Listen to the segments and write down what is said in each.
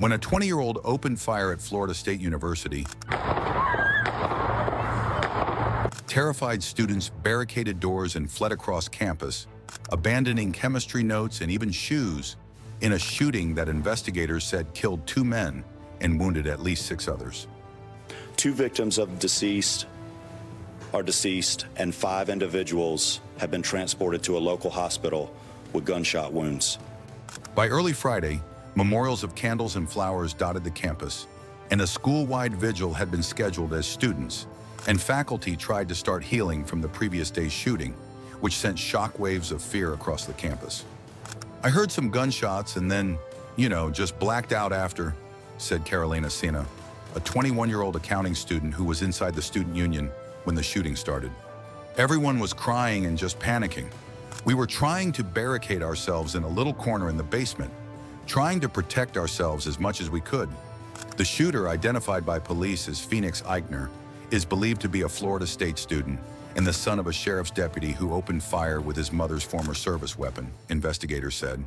When a 20-year-old opened fire at Florida State University, terrified students barricaded doors and fled across campus, abandoning chemistry notes and even shoes in a shooting that investigators said killed 2 men and wounded at least 6 others. 2 victims are deceased, and 5 individuals have been transported to a local hospital with gunshot wounds. By early Friday, memorials of candles and flowers dotted the campus, and a school-wide vigil had been scheduled as students and faculty tried to start healing from the previous day's shooting, which sent shockwaves of fear across the campus. "I heard some gunshots and then, just blacked out after," said Carolina Sena, a 21-year-old accounting student who was inside the student union when the shooting started. "Everyone was crying and just panicking. We were trying to barricade ourselves in a little corner in the basement, trying to protect ourselves as much as we could." The shooter, identified by police as Phoenix Ikner, is believed to be a Florida State student and the son of a sheriff's deputy who opened fire with his mother's former service weapon, investigators said.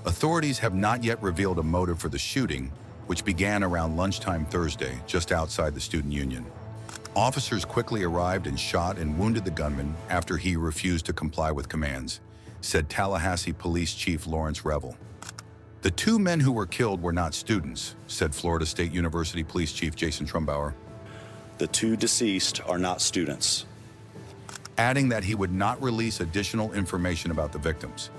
Authorities have not yet revealed a motive for the shooting, which began around lunchtime Thursday, just outside the student union. Officers quickly arrived and shot and wounded the gunman after he refused to comply with commands, said Tallahassee Police Chief Lawrence Revel. "The 2 men who were killed were not students," said Florida State University Police Chief Jason Trumbauer, The 2 deceased are not students. adding that he would not release additional information about the victims.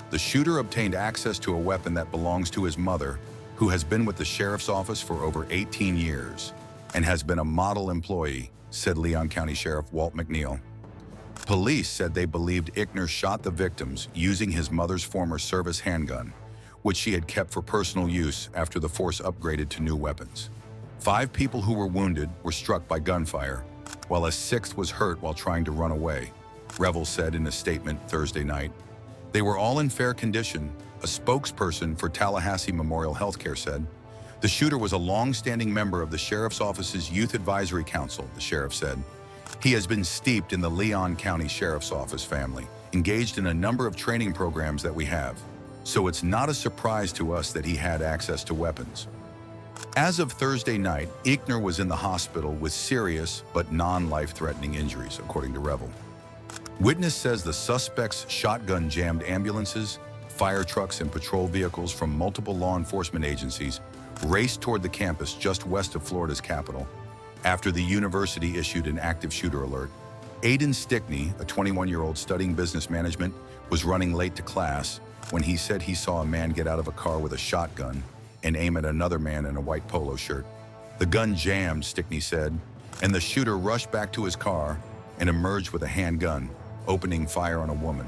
The shooter obtained access to a weapon that belongs to his mother, who has been with the sheriff's office for over 18 years and has been a model employee, said Leon County Sheriff Walt McNeil. Police said they believed Ikner shot the victims using his mother's former service handgun, which she had kept for personal use after the force upgraded to new weapons. 5 people who were wounded were struck by gunfire, while a 6th was hurt while trying to run away, Revel said in a statement Thursday night. They were all in fair condition, a spokesperson for Tallahassee Memorial Healthcare said. The shooter was a long-standing member of the Sheriff's Office's Youth Advisory Council, the sheriff said. He has been steeped in the Leon County Sheriff's Office family, engaged in a number of training programs that we have, so it's not a surprise to us that he had access to weapons. As of Thursday night, Ikner was in the hospital with serious but non-life-threatening injuries, according to Revel. Witness says the suspect's shotgun jammed ambulances, fire trucks, and patrol vehicles from multiple law enforcement agencies raced toward the campus just west of Florida's capital after the university issued an active shooter alert. Aiden Stickney, a 21-year-old studying business management, was running late to class when he said he saw a man get out of a car with a shotgun and aim at another man in a white polo shirt. The gun jammed, Stickney said, and the shooter rushed back to his car and emerged with a handgun, opening fire on a woman.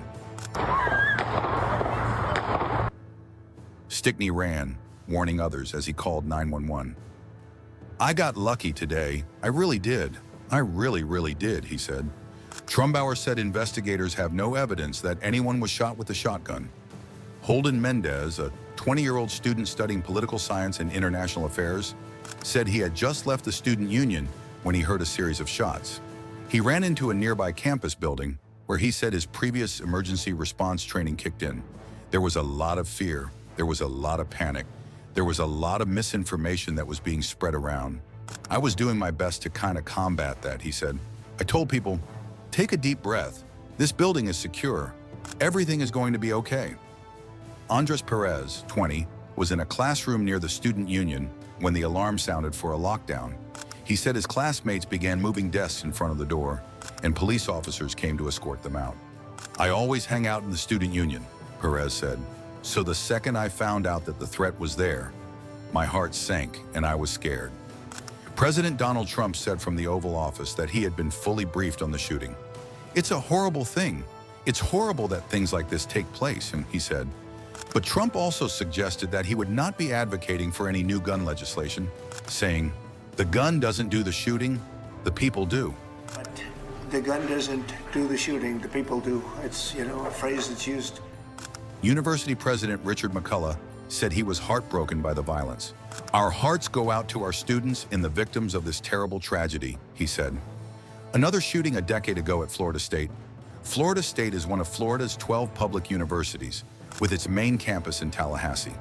Stickney ran, warning others as he called 911. "I got lucky today. I really did. I really did," he said. Trumbauer said investigators have no evidence that anyone was shot with a shotgun. Holden Mendez, a 20-year-old student studying political science and international affairs, said he had just left the student union when he heard a series of shots. He ran into a nearby campus building where he said his previous emergency response training kicked in. There was a lot of fear. There was a lot of panic. There was a lot of misinformation that was being spread around. I was doing my best to kind of combat that, he said. I told people, take a deep breath. This building is secure. Everything is going to be okay. Andres Perez, 20, was in a classroom near the student union when the alarm sounded for a lockdown. He said his classmates began moving desks in front of the door, and police officers came to escort them out. I always hang out in the student union, Perez said. So the second I found out that the threat was there, my heart sank and I was scared. President Donald Trump said from the Oval Office that he had been fully briefed on the shooting. It's a horrible thing. It's horrible that things like this take place, and he said. But Trump also suggested that he would not be advocating for any new gun legislation, saying, the gun doesn't do the shooting, the people do. But the gun doesn't do the shooting, the people do. It's, a phrase that's used. University President Richard McCullough said he was heartbroken by the violence. Our hearts go out to our students and the victims of this terrible tragedy, he said. Another shooting a decade ago at Florida State. Florida State is one of Florida's 12 public universities, with its main campus in Tallahassee.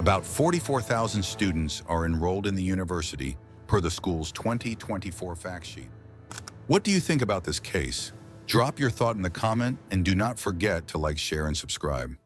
About 44,000 students are enrolled in the university per the school's 2024 fact sheet. What do you think about this case? Drop your thought in the comment and do not forget to like, share, and subscribe.